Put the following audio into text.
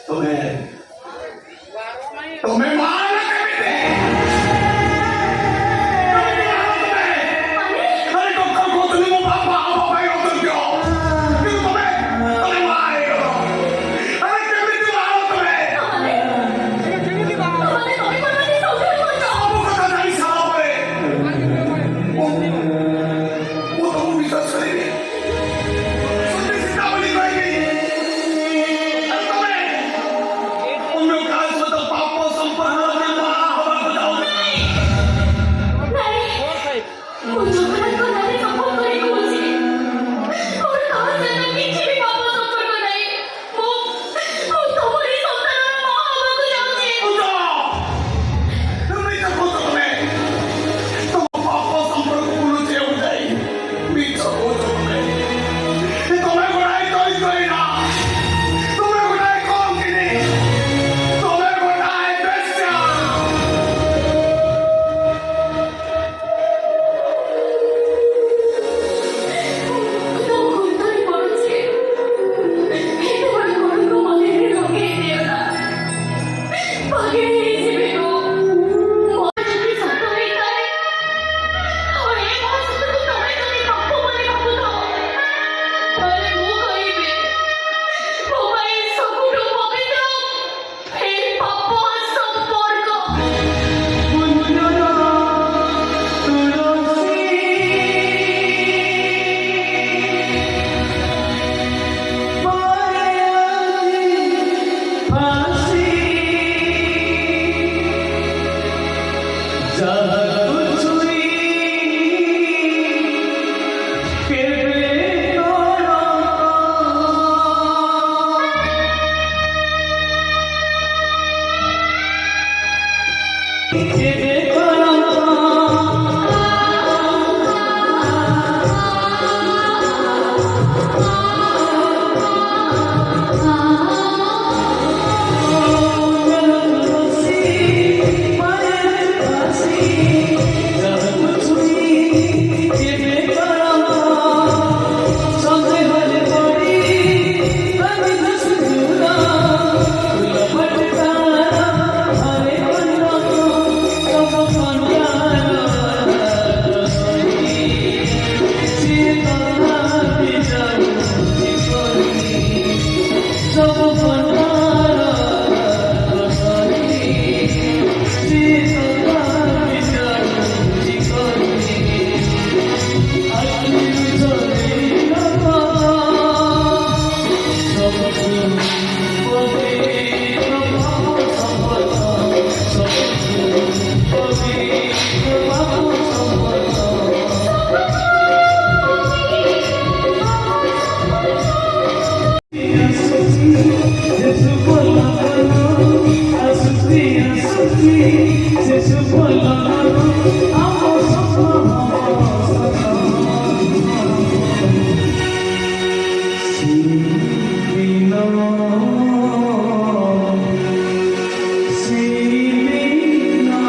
तुम्हें तुम्हें मारना कैसे? अरे तो कल को तुम्हें वो पापा भाई हो तुम क्यों? क्यों तुम्हें मारेगा? अरे कैसे क्यों मारो तुम्हें? आपको पता नहीं साहब है। वो तो मुझे सच नहीं। सुनने से क्या बोली जाएगी? अरे तुम्हें उन्हें काल से तो पापों संपन्न होने वाला होगा बताओ। मुझे अपना को नहीं सपोर्ट करेगा मुझे और कहां से मैं पीछे भी पापा सपोर्ट कर रही वो तुम्हारी संतान मां होगा को जाऊंगी तुम नहीं सपोर्ट तुम्हें तुम पापों संपन्न बोलू से हो जाए मैं सपोर्ट तुम्हें तुम्हें बुराई कोई ना तुम्हें बुराई कौन की नहीं तुम्हें बुराई बेस्या तो कोई पड़ोसी ये बड़ा कौन को मने लगे देवना भागे नहीं से हो मोर जति सत्य है तारे और ये बात तो तुम्हें कभी पापो मने पापो तो अरे वो कहिबे वो भाई सबुठु पवित्र फिर पापो संपर्क Se supone